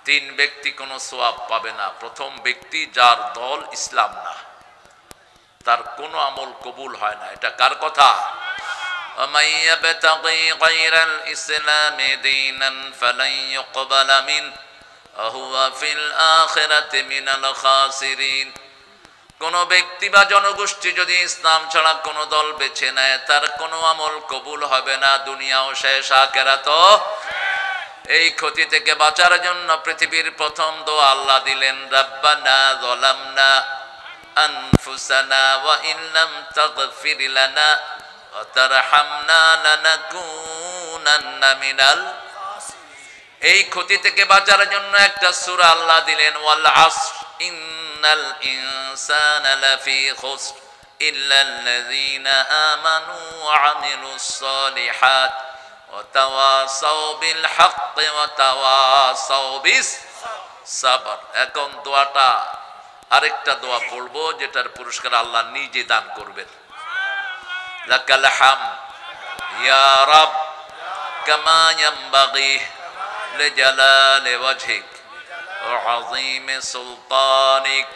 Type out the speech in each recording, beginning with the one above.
তিন ব্যক্তি কোনো সওয়াব পাবে না। প্রথম ব্যক্তি যার দল ইসলাম না, তার কোনো আমল কবুল হয় না। এটা কার কথা? ومن يبتغي غير الإسلام دينا فلن يقبل منه وهو في الآخرة من الخاسرين। কোন ব্যক্তি বা জনগোষ্ঠী যদি ইসলাম ছাড়া কোন দল বেছে নেয়, তার কোনো আমল কবুল হবে না, দুনিয়াও শেষ, আখিরাতও। এই ক্ষতি থেকে বাঁচার জন্য পৃথিবীর প্রথম দোয়া আল্লাহ দিলেন, রাব্বানা যালামনা আনফুসানা ওয়া ইন লাম তাগফির লানা ওয়া তারহামনা লানাকুনান্না মিনাল। এই ক্ষতি থেকে বাঁচার জন্য একটা সূরা আল্লাহ দিলেন, ওয়াল আসর ইন্নাল ইনসানা লাফি খুসর ইল্লাল্লাযীনা আমানু ওয়া আমিলুস সালিহাত ওয়া তাওয়াসাউ বিল হাক্কি ওয়া তাওয়াসাউ বিস সাবর। এখন দোয়াটা আরেকটা দোয়া পড়বো, যেটার পুরস্কার আল্লাহ নিজে দান করবেন। লাকাল হামদ ইয়া রাব কামা ইয়ানবাগি লিজালালি ওয়াজহিক ওয়া আযীমি সুলতানিক।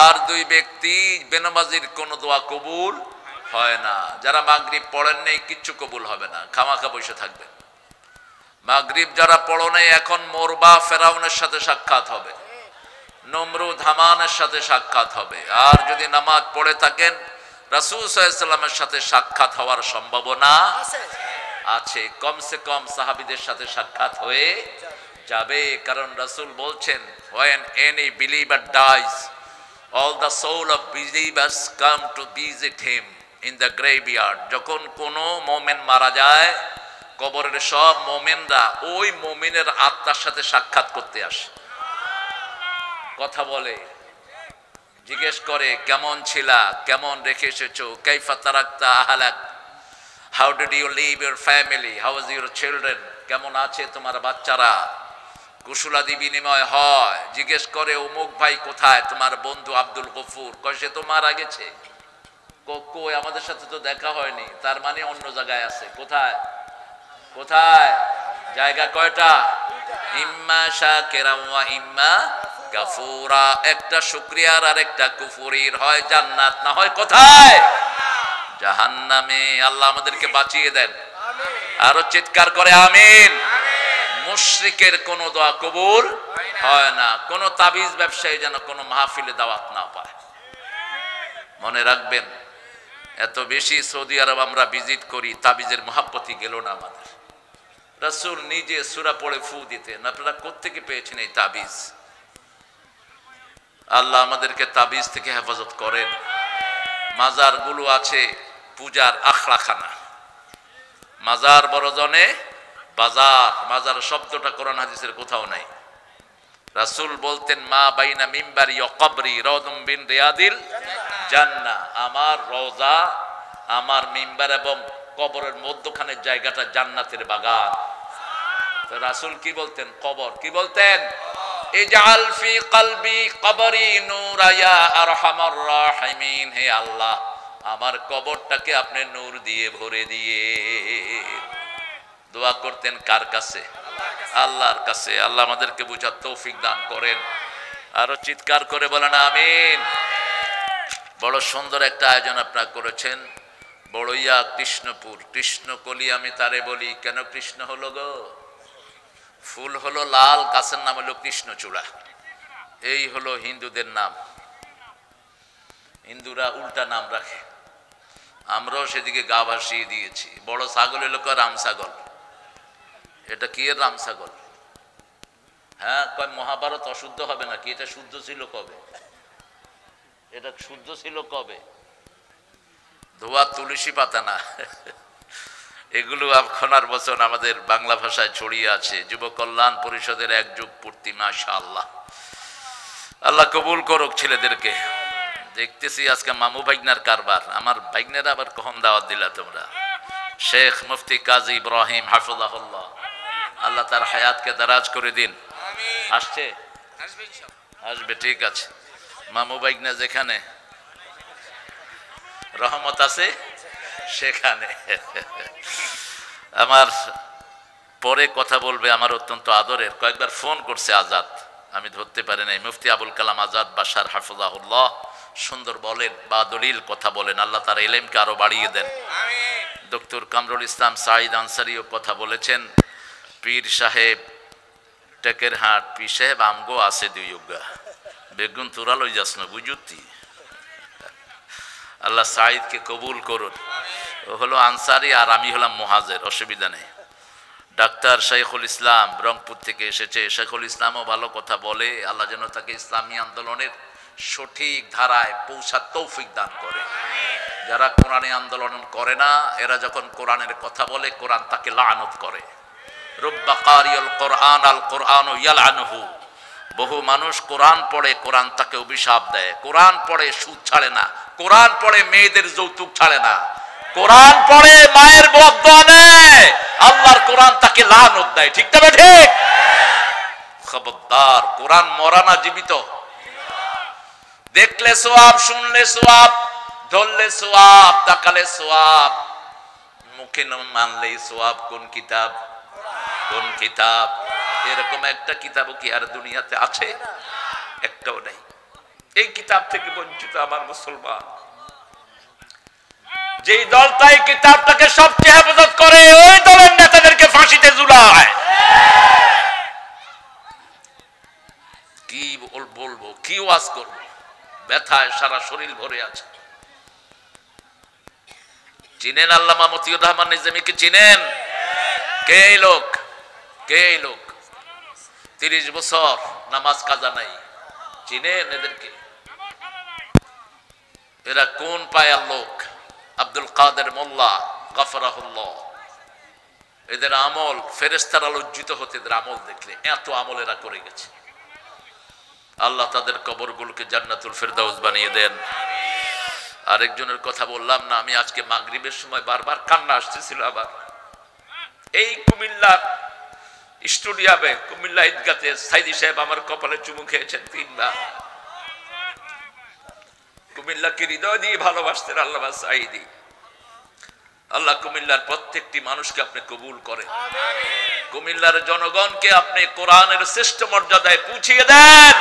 আর দুই ব্যক্তি বেনামাজির কোন দোয়া কবুল হয় না। যারা মাগরিব পড়েন নাই, কিচ্ছু কবুল হবে না, খামাখা বসে থাকবেন। মাগরিব যারা পড়ো নাই, এখন মরবা, ফেরাউনের সাথে সাক্ষাৎ হবে, নমরুদ হামানের সাথে সাক্ষাৎ হবে। আর যদি নামাজ পড়ে থাকেন, রাসূল সাল্লাল্লাহু আলাইহি ওয়াসাল্লামের সাথে সাক্ষাৎ হওয়ার সম্ভাবনা আছে। কমসে কম সাহাবীদের সাথে সাক্ষাৎ হয়ে যাবে। কারণ রাসূল বলছেন, when any believer dies, all the soul of believers come to visit him in the graveyard. যখন কোনো মুমিন মারা যায়, কবরের সব মুমিনরা ওই মুমিনের আত্মার সাথে সাক্ষাৎ করতে আসে, কথা বলে, জিজ্ঞেস করে কেমন ছিলা, কেমন রেখে এসেছো, কাইফা তারাকতা আহলাক, how did you live your family, how is your children, কেমন আছে তোমার বাচ্চারা, কুশলাদি বিনিময় হয়। জিজ্ঞেস করে অমুক ভাই কোথায়, তোমার বন্ধু আব্দুল গফুর, কয় সে তো মারা গেছে। কই আমাদের সাথে তো দেখা হয়নি, তার মানে অন্য জায়গায় আছে। কোথায় কোথায়? জায়গা কয়টা? ইম্মা শাকিরান ওয়া ইম্মা কাফুরা। একটা শুকরিয়ার আর একটা কুফরির, হয় জান্নাত না হয় কোথায়? জাহান্নামে। আল্লাহ আমাদেরকে বাঁচিয়ে দেন। আরো চিৎকার করে আমিন। মুশরিকের কোন দোয়া কবুল হয় না। কোন তাবিজ ব্যবসায়ী যেন কোন মাহফিলে দাওয়াত না পায়। মনে রাখবেন, এত বেশি সৌদি আরব আমরা ভিজিট করি, তাবিজের মহাব্বতি গেল না আমাদের। রাসূল নিজে সূরা পড়ে ফু দিতেন। আপনারা কোত্থেকে পেয়েছেন এই তাবিজ? আল্লাহ আমাদেরকে তাবিজ থেকে হেফাজত করেন। মাজার গুলো আছে পূজার আখড়াখানা, মাজার বড়জনে বাজার। মাজার শব্দটা কোরআন হাদিসের কোথাও নাই। রাসূল বলতেন, মা বাইনা মিম্বারি ওয়া কবরি রাউদুম মিন রিয়াদিল জান্নাহ। আমার রওজা, আমার মিম্বার এবং কবরের মধ্যখানের জায়গাটা জান্নাতের বাগান। তো রাসূল কি বলতেন? কবর কি বলতেন? ইজআল ফি কলবি কবরি নূরা ইয়া আরহামার রাহিমিন। হে আল্লাহ, আমার কবরটাকে আপনি নূর দিয়ে ভরে দিয়ে। দোয়া করতেন কার কাছে? আল্লাহর কাছে। আল্লাহ আমাদেরকে বুঝার তৌফিক দান করেন। আরো চিৎকার করে বলেন আমিন। বড় সুন্দর একটা আয়োজন আপনারা করেছেন। বড়ইয়া কৃষ্ণপুর, কৃষ্ণকলি আমি তারে বলি। কেন কৃষ্ণ হলো গো? ফুল হলো লাল, গাছের নাম হলো কৃষ্ণচূড়া। এই হলো হিন্দুদের নাম। হিন্দুরা উল্টা নাম রাখে, আমরাও সেদিকে গা ভাসিয়ে দিয়েছি। বড় ছাগল হলো রাম ছাগল। এটা কি এর রাম ছাগল? হ্যাঁ, কয় মহাভারত অশুদ্ধ হবে নাকি? এটা শুদ্ধ ছিল কবে? এটা শুদ্ধ ছিল কবে? ধোয়া তুলসী পাতা না। এগুলো এখন আর বছর আমাদের বাংলা ভাষায় ছড়িয়ে আছে। যুব কল্যাণ পরিষদের এক যুগ পূর্তি, মাশাআল্লাহ। আল্লাহ কবুল করুক ছেলেদেরকে। দেখতেছি আজকে মামু ভাইগনার কারবার। আমার ভাইগনারা আবার কখন দাওয়াত দিলা তোমরা? শেখ মুফতি কাজী ইব্রাহিম হাফিজাহুল্লাহ, আল্লাহ তার হায়াতকে দারাজ করে দিন। আসছে? আসবে, ঠিক আছে। মামু ভাইগনা যেখানে রহমত আছে সেখানে। আমার পরে কথা বলবে আমার অত্যন্ত আদরের, কয়েকবার ফোন করছে আজাদ, আমি ধরতে পারি নাই। মুফতি আবুল কালাম আজাদ বাশার হাফিজাহুল্লাহ সুন্দর বলেন বা দলিল কথা বলেন, আল্লাহ তার ইলমকে আরো বাড়িয়ে দেন। ডক্টর কামরুল ইসলাম সাঈদ আনসারিও কথা বলেছেন। পীর সাহেব টেকেরহাট, পীর সাহেব আমগো আছে দুইগা বেগুন তোরা লই যাস না বুঝুতি। আল্লাহ সাঈদকে কবুল করুন। ও হলো আনসারি আর আমি হলাম মুহাজির, অসুবিধা নেই। ডাক্তার শাইখুল ইসলাম রংপুর থেকে এসেছে, শাইখুল ইসলামও ভালো কথা বলে। আল্লাহ যেন তাকে ইসলামী আন্দোলনের সঠিক ধারায় পৌঁছার তৌফিক দান করে। যারা কোরআনে আন্দোলন করে না, এরা যখন কোরআনের কথা বলে কোরআন তাকে লানত করে। রুব্বা কারিউল কোরআন আল কোরআনু ইয়ালআনুহু, বহু মানুষ কোরআন পড়ে কোরআন তাকে অভিশাপ দেয়। কোরআন পড়ে সুদ ছাড়ে না, কোরআন পড়ে মেয়েদের যৌতুক ছাড়ে না, কোরআন পড়ে মায়ের বদদোয়া নেয়, আল্লাহর কোরআন তাকে লানত দেয়। ঠিক তবে ঠিক? খবরদার, কোরআন মরা না, জীবিত। দেখলে সওয়াব, শুনলে সওয়াব, ধরলে সওয়াব, তাকালে সওয়াব, মুখে না মানলেই সওয়াব। কোন কিতাব? কোন কিতাব? এরকম একটা কিতাবও কি আর দুনিয়াতে আছে? একটাও নেই। এই কিতাব থেকে বঞ্চিত আমার মুসলমান। যেই দলটা এই কিতাবটাকে সবচেয়ে হেফাজত করে, ওই দলের নেতাদেরকে ফাঁসিতে ঝুলায়। কি বলবো, কি ওয়াজ করবো, ব্যথায় সারা শরীর ভরে আছে। চিনেন আল্লামা মতিউর রহমান নিজামীকে? চিনেন? কে এই লোক? কে এই লোক? 30 বছর নামাজ কাজা নাই। চিনেন এদেরকে? এরা কোন পায়ার লোক? আব্দুল কাদের মোল্লা গফরাহুল্লাহ। এদের আমল, ফেরেশতারা লজ্জিত হতে এদের আমল দেখলে। এত আমল এরা করে গেছে। আল্লাহ তাদের কবরগুলোকে জান্নাতুল ফেরদাউস বানিয়ে দেন। আরেকজনের কথা বললাম না আমি, আজকে মাগরিবের সময় বারবার কান্না আসতেছিল। আবার এই কুমিল্লার স্টুডিয়ামে, কুমিল্লা ঈদগাতে সাইদি সাহেব আমার কপালে চুমু খেয়েছেন 3 বার। কুমিল্লাকে হৃদয় দিয়ে ভালোবাসতেন আল্লামা সাইদি। আল্লাহ কুমিল্লার প্রত্যেকটি মানুষকে আপনি কবুল করেন। কুমিল্লার জনগণকে আপনি কোরআনের শ্রেষ্ঠ মর্যাদায় পৌঁছিয়ে দেন।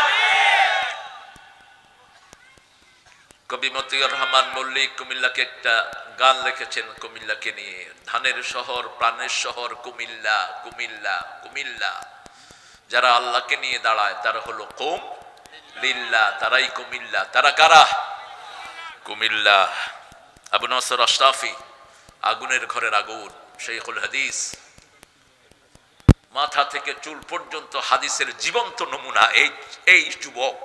কবি মতিউর রহমান মল্লিক কুমিল্লাকে একটা গান লিখেছেন কুমিল্লাকে নিয়ে। ধানের শহর, প্রাণের শহর কুমিল্লা, কুমিল্লা, কুমিল্লা। যারা আল্লাহকে নিয়ে দাঁড়ায় তারা হলো কওম লিল্লাহ, তারাই কুমিল্লা। তারা কারা? কুমিল্লা। আবু নসর আশরাফি, আগুনের ঘরের আগুন, শাইখুল হাদিস, মাথা থেকে চুল পর্যন্ত হাদিসের জীবন্ত নমুনা এই যুবক।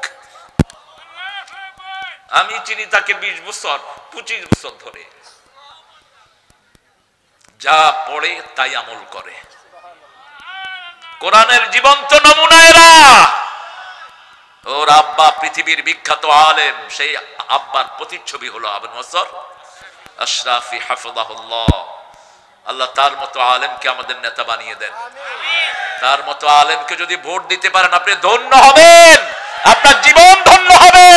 আমি চিনি তাকে 20 বছর 25 বছর ধরে। যা পড়ে তাই আমল করে। কোরআনের জীবন্ত নমুনা এরা। ওর আব্বা পৃথিবীর বিখ্যাত আলেম, সেই আব্বার প্রতিচ্ছবি হলো আবু নসর আশরাফি হাফিজাহুল্লাহ। আল্লাহ তার মতো আলেমকে আমাদের নেতা বানিয়ে দেন। তার মতো আলেমকে যদি ভোট দিতে পারেন আপনি ধন্য হবেন, আপনার জীবন ধন্য হবে,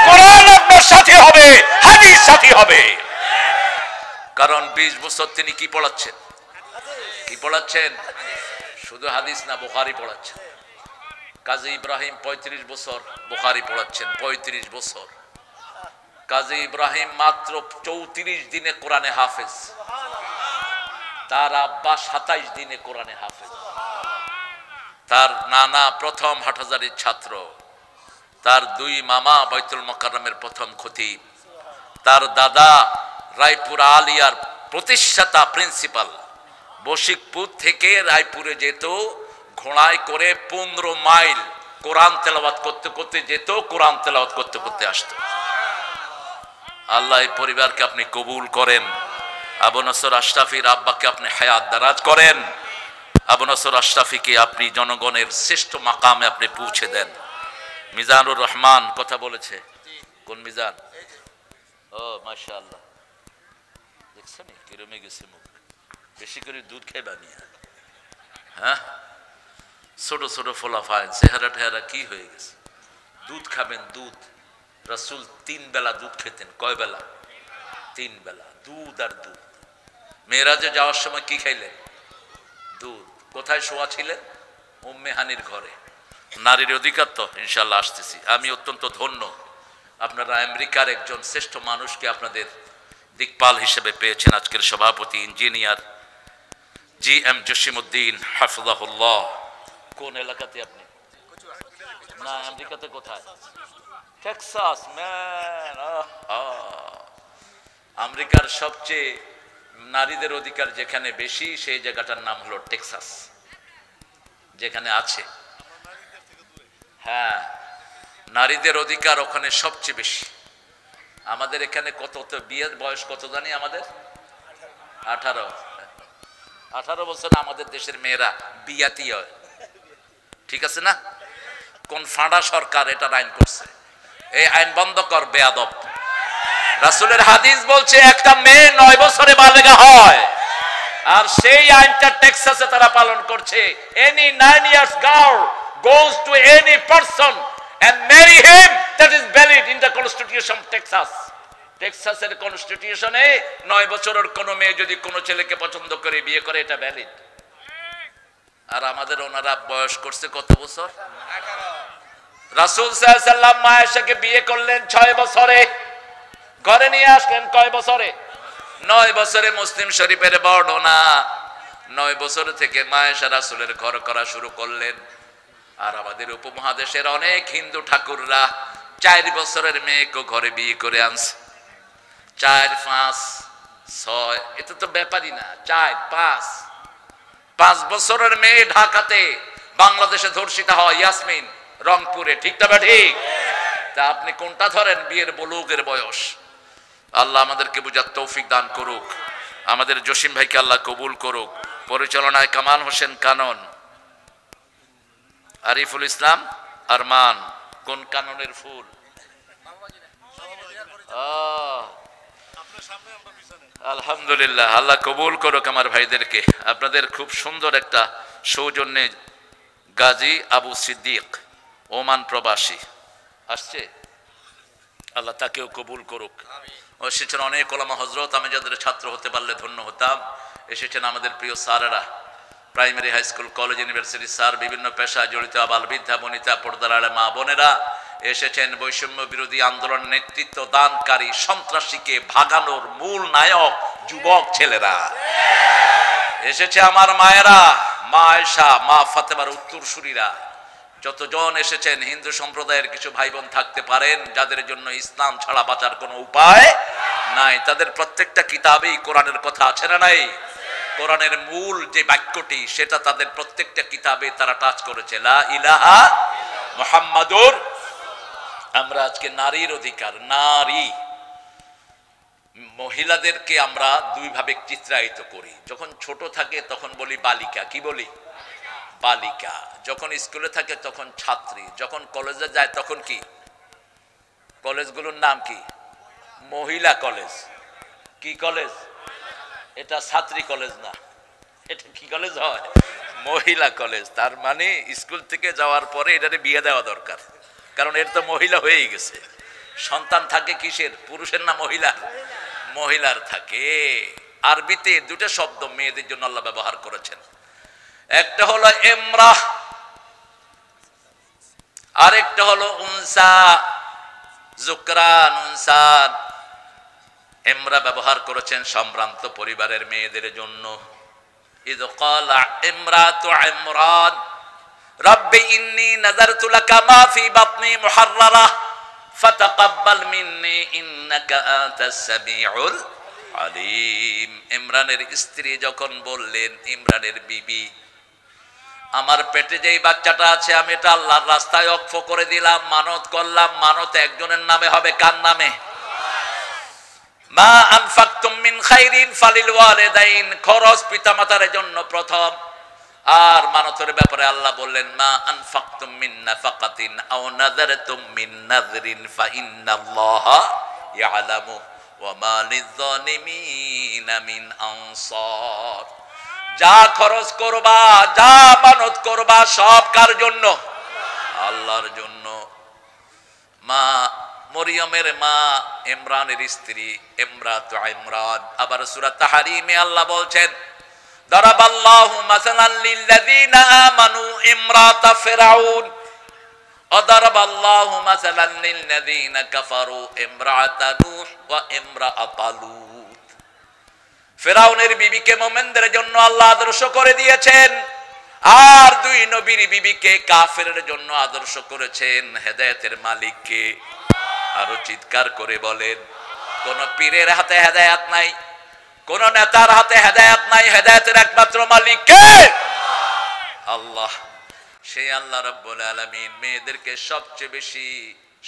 কোরআন আপনার সাথে হবে, হাদিস সাথী হবে। কারণ 20 বছর তিনি কি পড়াচ্ছেন? কি পড়াচ্ছেন? শুধু হাদিস না, বুখারী পড়াচ্ছেন। কাজী ইব্রাহিম 35 বছর বুখারী পড়াচ্ছেন। 35 বছর। কাজী ইব্রাহিম মাত্র 34 দিনে কোরআনে হাফেজ। তার আব্বা 27 দিনে কোরআনে হাফেজ। তার নানা প্রথম হাটহাজারীর ছাত্র। তার 2 মামা বাইতুল মুকাররমের প্রথম খতিব। তার দাদা রায়পুর আলিয়ার প্রতিষ্ঠাতা প্রিন্সিপাল। বশিকপুর থেকে রায়পুরে যেত ঘোড়ায় করে 15 মাইল কোরআন তেলাওয়াত করতে করতে যেত, কোরআন তেলাওয়াত করতে করতে আসতো। আল্লাহ এই পরিবারকে আপনি কবুল করেন। আবু নসর আশরাফির আব্বাকে আপনি হায়াত দারাজ করেন। আবু নসর আশরাফিকে আপনি জনগণের শ্রেষ্ঠ মাকামে আপনি পৌঁছে দেন। মিজানুর রহমান কথা বলেছে। কোন মিজান? ও মাশাআল্লাহ, দেখছেন কিরমে গেছে মুখ। বেশি করে দুধ খাইবা নিয়ে। হ্যাঁ, ছোট ছোট ফলাফায় চেহারা টেহারা কি হয়ে গেছে। দুধ খাবেন, দুধ। রাসূল 3 বেলা দুধ খেতেন। কয় বেলা? 3 বেলা দুধ আর দুধ। মেরাজে যাওয়ার সময় কি খাইলেন? দুধ। কোথায় শোয়া ছিলেন? উম্মে হানির ঘরে। নারীর অধিকার তো ইনশাল্লাহ আসতেছি। আমি অত্যন্ত ধন্য, আপনারা আমেরিকার একজন শ্রেষ্ঠ মানুষকে আপনাদের দিকপাল হিসেবে পেয়েছেন। আজকের সভাপতি ইঞ্জিনিয়ার জি এম জসিমউদ্দিন হাফিজাহুল্লাহ। কোন এলাকাতে আপনি? না, আমেরিকাতে কোথায়? টেক্সাস। ম্যান, আমেরিকার সবচেয়ে নারীদের অধিকার যেখানে বেশি সেই জায়গাটার নাম হলো টেক্সাস, যেখানে আছে। হ্যাঁ, নারীদের অধিকার ওখানে সবচেয়ে বেশি। আমাদের এখানে কত, বিয়ের বয়স কত জানি আমাদের? 18 বছর আমাদের দেশের মেয়েরা বিয়াতি হয়। ঠিক আছে না? কোন ফাঁড়া সরকার এটার আইন করছে? এই আইন বন্ধ কর বেয়াদব। রাসূলের হাদিস বলছে একটা মেয়ে 9 বছরে বালেগা হয়, আর সেই আইনটা টেক্সাসে তারা পালন করছে। Any 9 years girl goes to any person and marry him, that is valid in the constitution of Texas. টেক্সাসের কনস্টিটিউশনে 9 বছরের কোন মেয়ে যদি কোন ছেলেকে পছন্দ করে বিয়ে করে, এটা ভ্যালিড। আর আমাদের ওনারা বয়স করছে কত বছর? 18। রাসূল সাল্লাল্লাহু আলাইহি সাল্লাম মা আয়েশাকে বিয়ে করলেন 6 বছরে, ঘরে নিয়ে আসলেন কয় বছরে? 9 বছরে। মুসলিম শরীফের বর্ণনা, 9 বছর থেকে মা আয়েশা রাসূলের ঘর করা শুরু করলেন। আর আমাদের উপমহাদেশের অনেক হিন্দু ঠাকুররা 4 বছরের মেয়েকে ঘরে বিয়ে করে আনছে। 4, 5, 6, এটা তো ব্যাপারই না। 4, 5 বছরের মেয়ে ঢাকাতে, বাংলাদেশে ধর্ষিতা হয় ইয়াসমিন রংপুরে। ঠিক না বা ঠিক? তা আপনি কোনটা ধরেন বিয়ের বুলুগের বয়স? আল্লাহ আমাদেরকে বুঝার তৌফিক দান করুক। আমাদের জসিম ভাইকে আল্লাহ কবুল করুক। পরিচালনায় কামাল হোসেন কানন, আরিফুল ইসলাম আরমান। কোন কাননের ফুল? আলহামদুলিল্লাহ, আল্লাহ কবুল করুক আমার ভাইদেরকে। আপনাদের খুব সুন্দর একটা সৌজন্যে গাজী আবু সিদ্দিক, ওমান প্রবাসী আসছে, আল্লাহ তাকেও কবুল করুক। এসেছেন অনেক ওলামা হজরত, আমি যাদের ছাত্র হতে পারলে ধন্য হতাম। এসেছেন আমাদের প্রিয় স্যারেরা, primary, high school, college, university sir, বিভিন্ন পেশায় জড়িত আবাল বৃদ্ধা বনিতা, পর্দার আড়ে মা বোনেরা এসেছেন। বৈষম্য বিরোধী আন্দোলন নেতৃত্ব দানকারী, সন্ত্রাসীকে ভাগানোর মূল নায়ক যুবক ছেলেরা এসেছে। আমার মায়েরা, মা আয়েশা, মা ফাতেমার উত্তরসূরিরা যতজন এসেছেন। হিন্দু সম্প্রদায়ের কিছু ভাই বোন থাকতে পারেন যাদের জন্য ইসলাম ছাড়া বাঁচার কোনো উপায় নাই। তাদের প্রত্যেকটা কিতাবেই কোরআনের কথা আছে না নাই? কোরআনের মূল যে বাক্যটি সেটা তাদের প্রত্যেকটা কিতাবে তারা টাচ করেছে, লা ইলাহা মুহাম্মাদুর। আমরা আজকে নারীর অধিকার, নারী, মহিলাদেরকে আমরা দুই ভাবে চিত্রায়িত করি। যখন ছোট থাকে তখন বলি বালিকা। কি বলি? বালিকা। যখন স্কুলে থাকে তখন ছাত্রী। যখন কলেজে যায় তখন কি? কলেজগুলোর নাম কি? মহিলা কলেজ। কি কলেজ? এটা ছাত্রী কলেজ না, এটা কি কলেজ হয়? মহিলা কলেজ। তার মানে স্কুল থেকে যাওয়ার পরে এটারে বিয়ে দেওয়া দরকার, কারণ এর তো মহিলা হয়েই গেছে। সন্তান থাকে কিসের? পুরুষের না মহিলার? মহিলার থাকে। আরবিতে দুটো শব্দ মেয়েদের জন্য আল্লাহ ব্যবহার করেছেন। একটা হলো ইমরাহ, আরেকটা হলো উনসা। যুকরান, উনসান। ইমরা ব্যবহার করেছেন সম্ভ্রান্ত পরিবারের মেয়েদের জন্য। ইয ক্বালা ইমরাতু ইমরান রাব্বি ইন্নী নাযারতু লাকা মা ফি বাতনি মুহাররারা ফাতাকাব্বাল মিন্নী ইন্নাকা আনতাস সামিউল আলিম। ইমরানের স্ত্রী যখন বললেন, ইমরানের বিবি, আমার পেটে যেই বাচ্চাটা আছে আমি এটা আল্লাহর রাস্তায় ওয়াকফ করে দিলাম, মানত করলাম। মানত একজনের নামে হবে। কার নামে? মা আনফাকতুম মিন খাইরিন ফালিল ওয়ালিদাইন। খরচ পিতামাতার জন্য প্রথম। আর মানতের ব্যাপারে আল্লাহ বললেন, মা আনফাকতুম মিন নাফাকাতিন আও নাযারতুম মিন নাযরিন ফা ইন্নাল্লাহা ইয়ালামু ওয়া মা লিয-যালিমিনা মিন আনসার। যা খরচ করবা, যা মানত করবা, সব কার জন্য? আল্লাহর জন্য। মা মরিয়মের মা, ইমরানের স্ত্রী ইমরাতু ইমরান। আবার সূরা তাহরিমে আল্লাহ বলছেন, দারাবাল্লাহু মাসালান লিল্লাযীনা আমানু ইমরাতা ফিরআউন ওয়া দারাবাল্লাহু মাসালান লিল্লাযীনা কাফারু ইমরাতা নূহ ওয়া ইমরাতা লূত। ফিরআউনের বিবিকে মুমিনদের জন্য আল্লাহ আদর্শ করে দিয়েছেন, আর দুই নবীর বিবিকে কাফেরের জন্য আদর্শ করেছেন। হেদায়েতের মালিককে আরো চিৎকার করে বলেন। কোন পীরের হাতে হেদায়েত নাই, কোন নেতার হাতে হেদায়েত নাই, হেদায়েতের একমাত্র মালিক কে? আল্লাহ। সেই আল্লাহ রাব্বুল আলামিন মেয়েদেরকে সবচেয়ে বেশি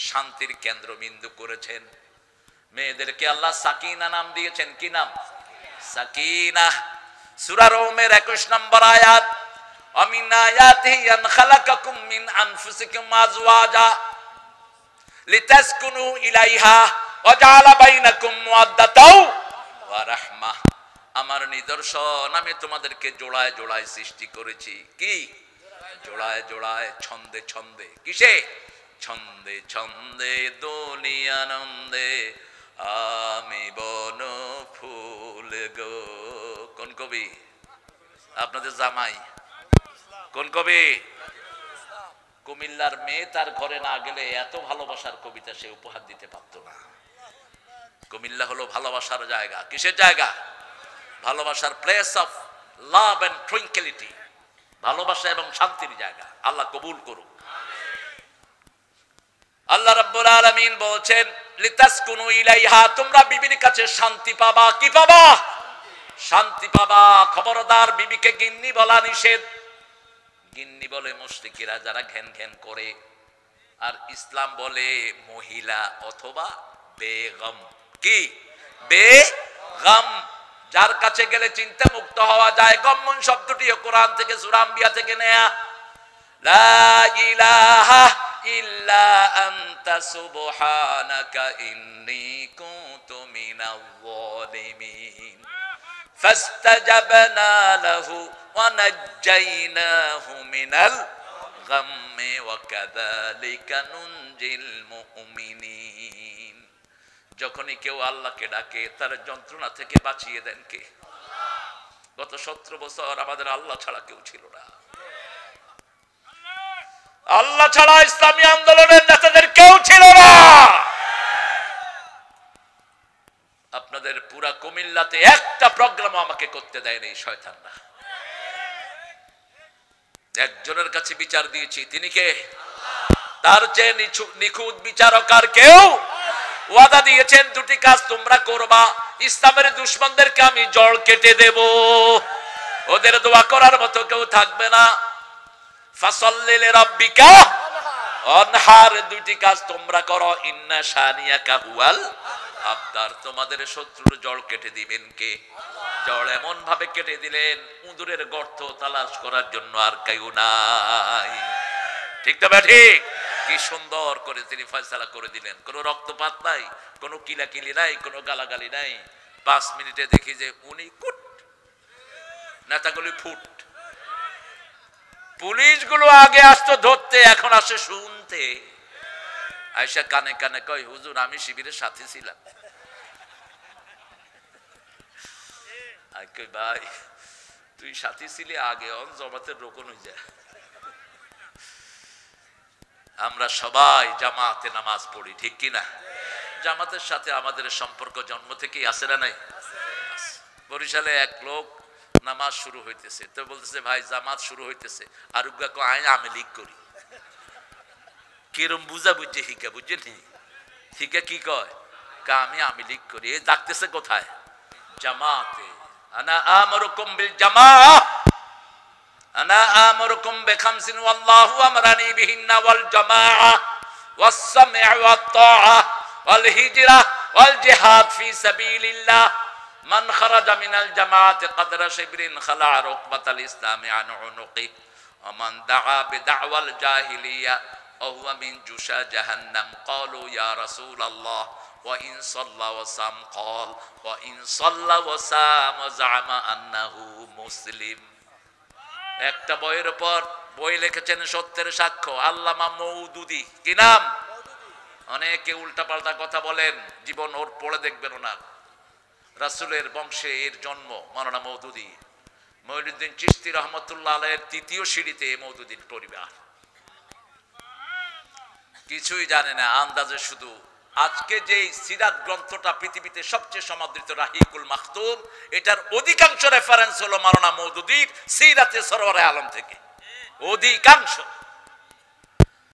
শান্তির কেন্দ্রবিন্দু করেছেন। মেয়েদেরকে আল্লাহ সাকিনা নাম দিয়েছেন। কি নাম? সাকিনা। সূরা রুমের 21 নম্বর আয়াত, আমিন আয়াতিহি আন খালাকাকুম মিন আনফুসিকুম আজওয়াজা লিতাসকুনু ইলাইহা ওয়া জাআলা বাইনাকুম মুওয়াদ্দাতাও ওয়া রাহমাহ। আমার নিদর্শন, আমি তোমাদেরকে জোড়ায় জোড়ায় সৃষ্টি করেছি। কি? জোড়ায় জোড়ায়, ছন্দে ছন্দে। কিসে? ছন্দে ছন্দে দোলি আনন্দে আমি বন ফুল গো। কোন কবি? আপনাদের জামাই। কোন কবি? কুমিল্লার মেয়ে তার ঘরে না গেলে এত ভালোবাসার কবিতা সে উপহার দিতে পারত না। কুমিল্লা হলো ভালোবাসার জায়গা। কিসের জায়গা? ভালোবাসার place of love and tranquillity, ভালোবাসা এবং শান্তির জায়গা। আল্লাহ কবুল করুক। আল্লাহ রাব্বুল আলামিন বলছেন লিতাসকুনু ইলাইহা, তোমরা বিবির কাছে শান্তি পাবা। কি পাবা? শান্তি পাবা। খবরদার, বিবিকে গিন্নি বলা নিষেধ। গিন্নি বলে মুশরিকিরা যারা ঘ্যান ঘ্যান করে, আর ইসলাম বলে মহিলা অথবা বেগম। কি? বেগম, যার কাছে গেলে চিন্তা মুক্ত হওয়া যায়। গম্মন শব্দটিও কোরআন থেকে, সূরা আম্বিয়া থেকে নেয়া। লা ইলাহা ইল্লা আনতা সুবহানাকা ইন্নী কুনতু মিনাল যালিমিন ফাস্তাজাবনা লাহু ওয়া নাজ্জাইনাহু মিনাল গাম্মি ওয়া কাযালিকা নুনজিল মুমিনিন। যখনই কেউ আল্লাহকে ডাকে তার যন্ত্রণা থেকে বাঁচিয়ে দেন কে? গত 17 বছর আমাদের আল্লাহ ছাড়া কেউ ছিল না। আল্লাহ ছাড়া ইসলামী আন্দোলনের নেতাদের কেউ ছিল না। আপনাদের পুরা কুমিল্লাতে একটা প্রোগ্রাম আমাকে করতে দেয়নি শয়তানরা। একজনের কাছে বিচার দিয়েছি, তিনি কে? তার চেয়ে নিখুঁত বিচারক আর কেউ? ওয়াদা দিয়েছেন দুটি কাজ তোমরা করবা, ইসলামের দুশমনদেরকে আমি জড় কেটে দেব, ওদের দোয়া করার মতো কেউ থাকবে না। ফাসাল্লি লিরাব্বিকা ওয়ানহার, দুটি কাজ তোমরা করো। ইন্না শানিয়াকা হুয়াল আবতার, তোমাদের শত্রুর জড় কেটে দিবেন কে? জড় এমন ভাবে কেটে দিলেন উঁদুরের গর্ত তালাশ করার জন্য আর কেউ নাই। ঠিক তো? ঠিক। কি সুন্দর করে তিনি ফয়সালা করে দিলেন। কোনো রক্তপাত নাই, কোনো কিলাকিলি নাই, কোনো গালাগালি নাই। 5 মিনিটে দেখি যে উনি কুট, নেতাগুলি ফুট। পুলিশগুলো আগে আসতো ধরতে, এখন আসে শুনতে। আয়সা কানে কানে কয়, হুজুর আমি শিবিরের সাথে ছিলাম। ভাই তুই সাথী ছিলি আগে, অন জমাতের রোকন হয়ে যায়। আমরা সবাই জামাতে নামাজ পড়ি, ঠিক কিনা? জামাতের সাথে আমাদের সম্পর্ক জন্ম থেকেই আছে না নাই? বরিশালে এক লোক নামাজ শুরু হইতেছে, তো বলতেছে ভাই জামাত শুরু হইতেছে, আর আমি লিগ করি। কিরম বুঝা বুঝছে হিকা, বুঝলি? হিকা কি কয়? আমি লিগ করি। এই ডাকতেছে কোথায়? জামাতে। আনা আমরুকুম বিল জামাআহ, আনা আমরুকুম বিখামসিন ওয়াল্লাহু আমরানি বিহিন্না ওয়াল জামাআহ ওয়াস সামঈ ওয়াত তাআহ ওয়াল হিজরা ওয়াল জিহাদ ফি সাবিলিল্লাহ। মান খারাজা মিনাল জামাআতি কদরা শিবরিন খালা রুকবাতাল ইসলামি আন উনুকি ওয়া মান দাআ বিদাওয়াল জাহিলিয়া ওয়া হুয়া মিন জুশা জাহান্নাম। ক্বালু ইয়া রাসূলুল্লাহ ওয়া ইন সাল্লা ওয়া সাম, ক্বাল ওয়া ইন সাল্লা ওয়া সাম ওয়া জামা আন্নাহু মুসলিম। একটা বইয়ের উপর বই লিখেছেন সত্যের সাক্ষ্য আল্লামা মওদুদি। কি নাম? অনেকে উল্টাপাল্টা কথা বলেন, জীবন ওর পড়ে দেখবেন। ওনার রাসূলের বংশে এর জন্ম, মাওলানা মওদুদি। মঈনুদ্দিন চিশতি রহমতুল্লাহ আলাইহির তৃতীয় সিঁড়িতে মওদুদীর পরিবার। কিছুই জানে না, আন্দাজে শুধু আজকে যে সিরাত গ্রন্থটা পৃথিবীতে সবচেয়ে সমাদৃত রাহিকুল মাখতুম, এটার অধিকাংশ রেফারেন্স হলো মাওলানা মওদুদীর সিরাতে সরওয়ারে আলম থেকে, অধিকাংশ।